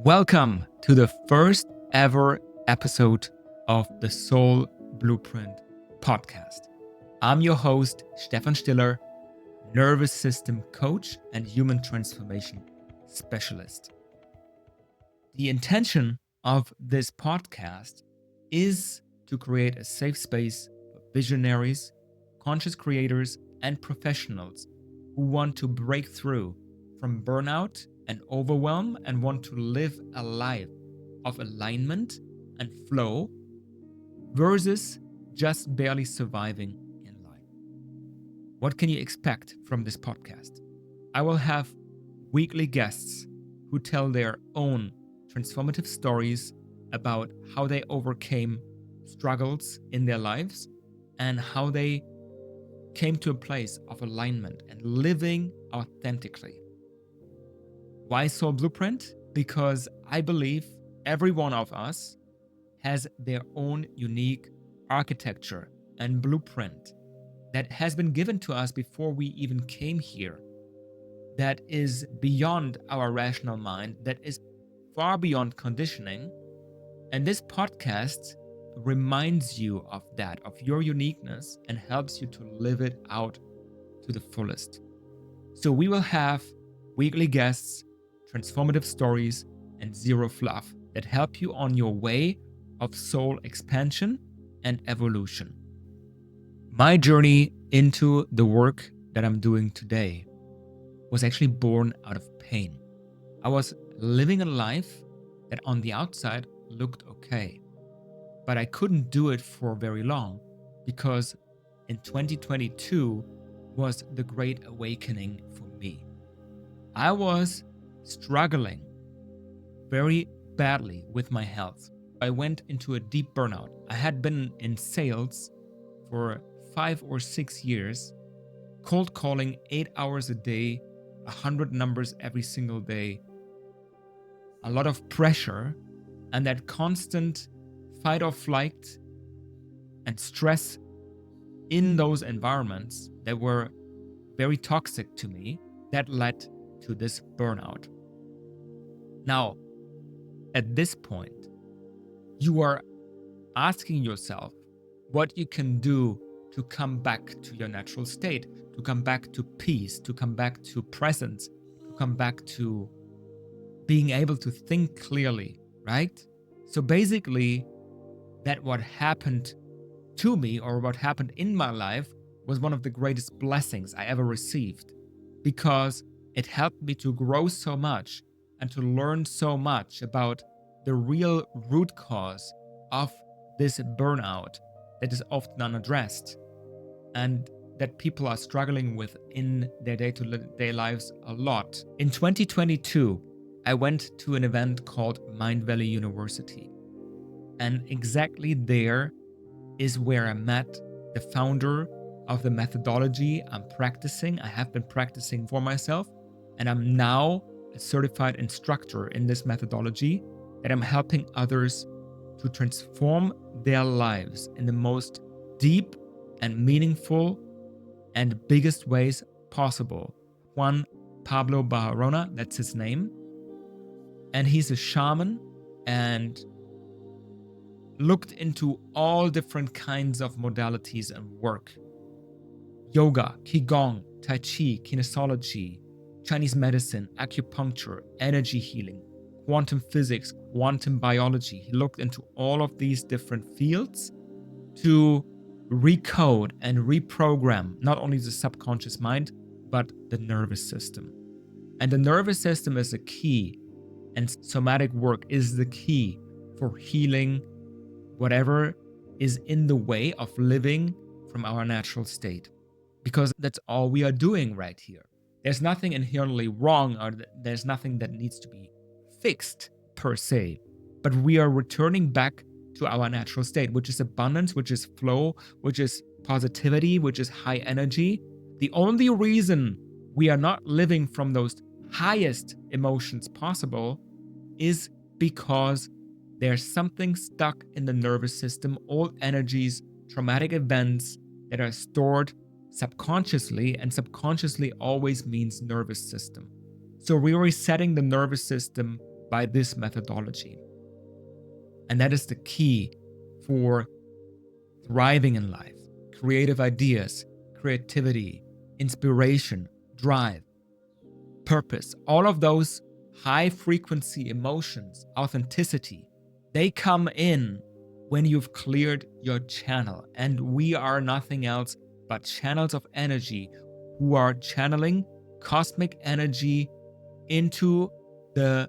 Welcome to the first ever episode of the Soul Blueprint podcast. I'm your host, Stefan Stiller, nervous system coach and human transformation specialist. The intention of this podcast is to create a safe space for visionaries, conscious creators, and professionals who want to break through from burnout and overwhelm and want to live a life of alignment and flow versus just barely surviving in life. What can you expect from this podcast? I will have weekly guests who tell their own transformative stories about how they overcame struggles in their lives and how they came to a place of alignment and living authentically. Why Soul Blueprint? Because I believe every one of us has their own unique architecture and blueprint that has been given to us before we even came here, that is beyond our rational mind, that is far beyond conditioning. And this podcast reminds you of that, of your uniqueness, and helps you to live it out to the fullest. So we will have weekly guests, transformative stories, and zero fluff that help you on your way of soul expansion and evolution. My journey into the work that I'm doing today was actually born out of pain. I was living a life that on the outside looked okay, but I couldn't do it for very long because in 2022 was the great awakening for me. I was struggling very badly with my health. I went into a deep burnout. I had been in sales for 5 or 6 years, cold calling 8 hours a day, 100 numbers every single day, a lot of pressure, and that constant fight or flight and stress in those environments that were very toxic to me, that led to this burnout. Now, at this point, you are asking yourself what you can do to come back to your natural state, to come back to peace, to come back to presence, to come back to being able to think clearly, right? So basically, that what happened to me or what happened in my life was one of the greatest blessings I ever received, because it helped me to grow so much and to learn so much about the real root cause of this burnout that is often unaddressed and that people are struggling with in their day-to-day lives a lot. In 2022, I went to an event called Mind Valley University. And exactly there is where I met the founder of the methodology I'm practicing. I have been practicing for myself, and I'm now a certified instructor in this methodology that I'm helping others to transform their lives in the most deep and meaningful and biggest ways possible. Juan Pablo Barahona, that's his name. And he's a shaman and looked into all different kinds of modalities and work. Yoga, Qigong, Tai Chi, kinesiology, Chinese medicine, acupuncture, energy healing, quantum physics, quantum biology. He looked into all of these different fields to recode and reprogram not only the subconscious mind, but the nervous system. And the nervous system is a key, and somatic work is the key for healing whatever is in the way of living from our natural state. Because that's all we are doing right here. There's nothing inherently wrong, or there's nothing that needs to be fixed per se, but we are returning back to our natural state, which is abundance, which is flow, which is positivity, which is high energy. The only reason we are not living from those highest emotions possible is because there's something stuck in the nervous system, old energies, traumatic events that are stored subconsciously, and subconsciously always means nervous system. So we're resetting the nervous system by this methodology. And that is the key for thriving in life. Creative ideas, creativity, inspiration, drive, purpose, all of those high frequency emotions, authenticity, they come in when you've cleared your channel. And we are nothing else but channels of energy who are channeling cosmic energy into the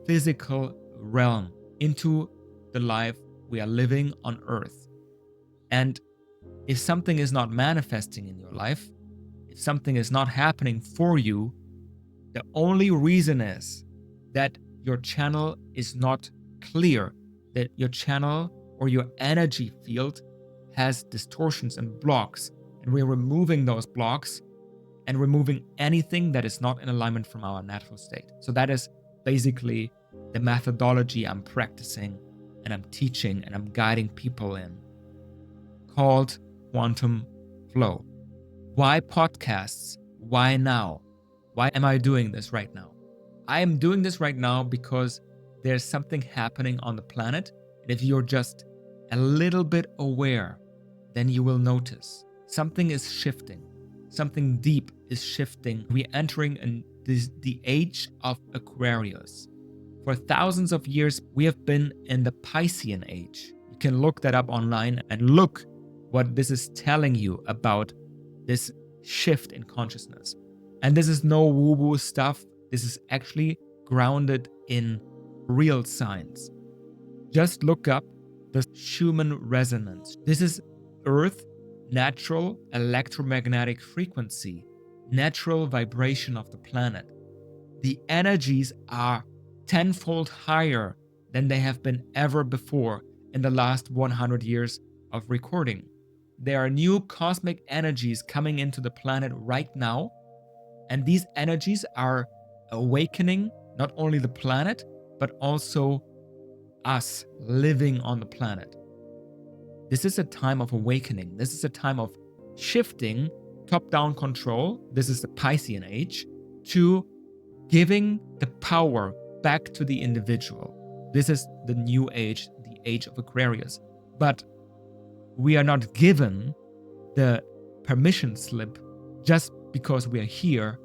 physical realm, into the life we are living on Earth. And if something is not manifesting in your life, if something is not happening for you, the only reason is that your channel is not clear, that your channel or your energy field has distortions and blocks. And we're removing those blocks and removing anything that is not in alignment from our natural state. So that is basically the methodology I'm practicing and I'm teaching and I'm guiding people in, called Quantum Flow. Why podcasts? Why now? Why am I doing this right now? I am doing this right now because there's something happening on the planet. And if you're just a little bit aware, then you will notice something is shifting. Something deep is shifting. We're entering the age of Aquarius. For thousands of years, we have been in the Piscean age. You can look that up online and look what this is telling you about this shift in consciousness. And this is no woo-woo stuff. This is actually grounded in real science. Just look up the Schumann resonance. This is Earth, natural electromagnetic frequency, natural vibration of the planet. The energies are tenfold higher than they have been ever before in the last 100 years of recording. There are new cosmic energies coming into the planet right now, and these energies are awakening not only the planet, but also us living on the planet. This is a time of awakening. This is a time of shifting top-down control. This is the Piscean age, to giving the power back to the individual. This is the new age, the age of Aquarius. But we are not given the permission slip just because we are here.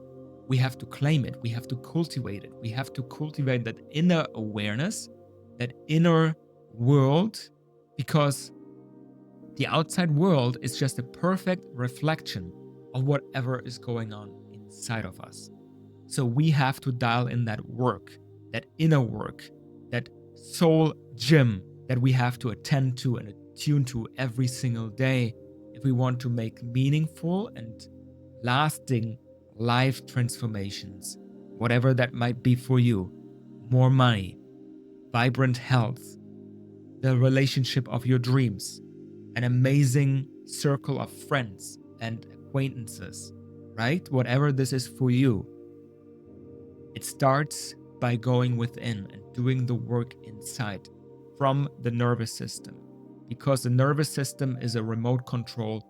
We have to claim it. We have to cultivate it. We have to cultivate that inner awareness, that inner world, because the outside world is just a perfect reflection of whatever is going on inside of us. So we have to dial in that work, that inner work, that soul gym that we have to attend to and attune to every single day if we want to make meaningful and lasting life transformations, whatever that might be for you. More money, vibrant health, the relationship of your dreams, an amazing circle of friends and acquaintances, right? Whatever this is for you. It starts by going within and doing the work inside from the nervous system, because the nervous system is a remote control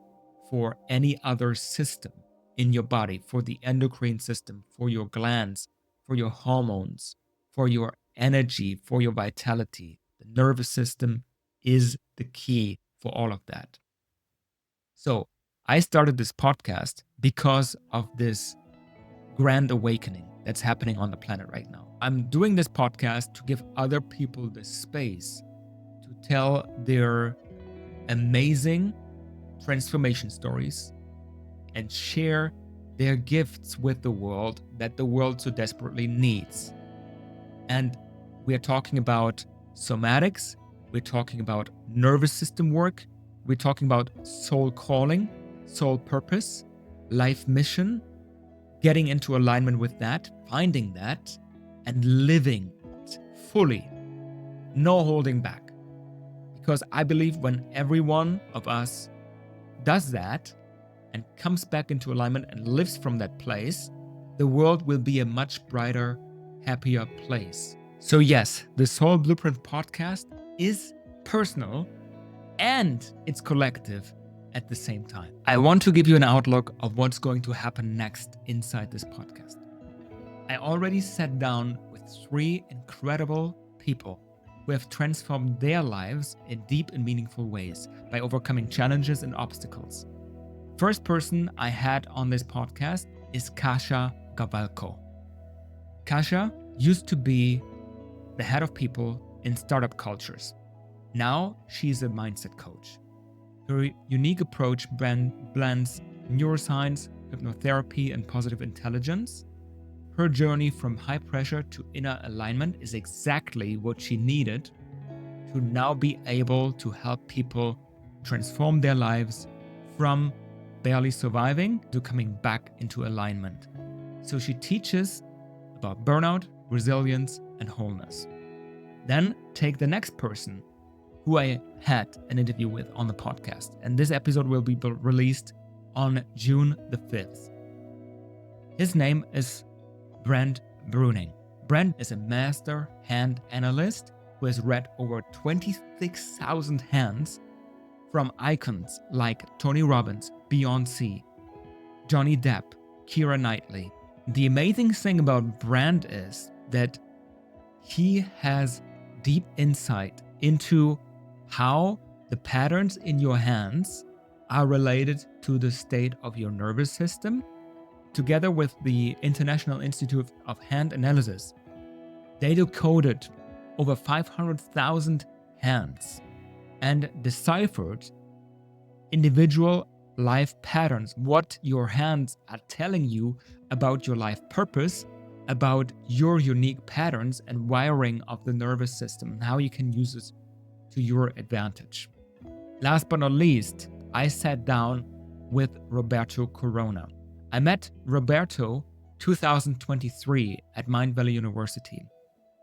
for any other system in your body, for the endocrine system, for your glands, for your hormones, for your energy, for your vitality. The nervous system is the key for all of that. So I started this podcast because of this grand awakening that's happening on the planet right now. I'm doing this podcast to give other people the space to tell their amazing transformation stories and share their gifts with the world that the world so desperately needs. And we are talking about somatics, we're talking about nervous system work, we're talking about soul calling, soul purpose, life mission, getting into alignment with that, finding that, and living it fully. No holding back. Because I believe when every one of us does that and comes back into alignment and lives from that place, the world will be a much brighter, happier place. So yes, the Soul Blueprint podcast is personal and it's collective at the same time. I want to give you an outlook of what's going to happen next inside this podcast. I already sat down with 3 incredible people who have transformed their lives in deep and meaningful ways by overcoming challenges and obstacles. First person I had on this podcast is Kasia Gavalko. Kasia used to be the head of people in startup cultures. Now she's a mindset coach. Her unique approach blends neuroscience, hypnotherapy, and positive intelligence. Her journey from high pressure to inner alignment is exactly what she needed to now be able to help people transform their lives from barely surviving to coming back into alignment. So she teaches about burnout, resilience, and wholeness. Then take the next person who I had an interview with on the podcast. And this episode will be released on June the 5th. His name is Brent Bruning. Brent is a master hand analyst who has read over 26,000 hands from icons like Tony Robbins, Beyoncé, Johnny Depp, Keira Knightley. The amazing thing about Brent is that he has deep insight into how the patterns in your hands are related to the state of your nervous system. Together with the International Institute of Hand Analysis, they decoded over 500,000 hands and deciphered individual life patterns, what your hands are telling you about your life purpose, about your unique patterns and wiring of the nervous system, and how you can use it to your advantage. Last but not least, I sat down with Roberto Corona. I met Roberto 2023 at Mind Valley University.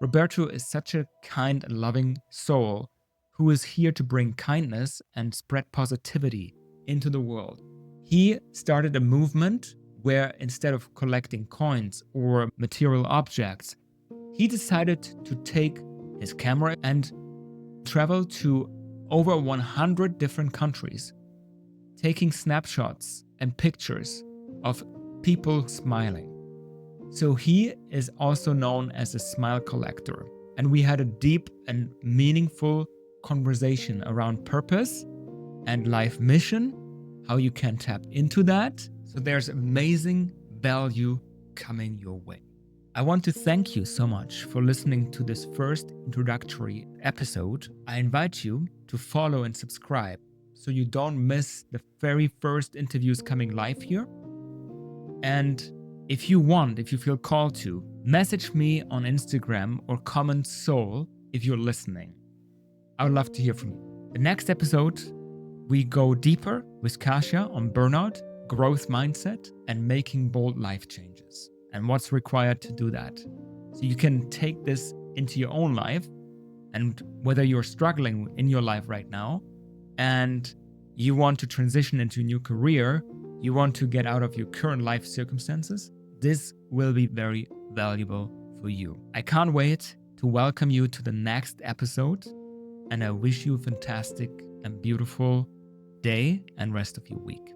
Roberto is such a kind and loving soul who is here to bring kindness and spread positivity into the world. He started a movement where instead of collecting coins or material objects, he decided to take his camera and travel to over 100 different countries, taking snapshots and pictures of people smiling. So he is also known as a smile collector. And we had a deep and meaningful conversation around purpose and life mission, how you can tap into that. So there's amazing value coming your way. I want to thank you so much for listening to this first introductory episode. I invite you to follow and subscribe so you don't miss the very first interviews coming live here. And if you feel called to, message me on Instagram or comment soul if you're listening. I would love to hear from you. The next episode, we go deeper with Kasia on burnout, growth mindset, and making bold life changes, and what's required to do that. So you can take this into your own life, and whether you're struggling in your life right now and you want to transition into a new career, you want to get out of your current life circumstances, this will be very valuable for you. I can't wait to welcome you to the next episode, and I wish you a fantastic and beautiful day and rest of your week.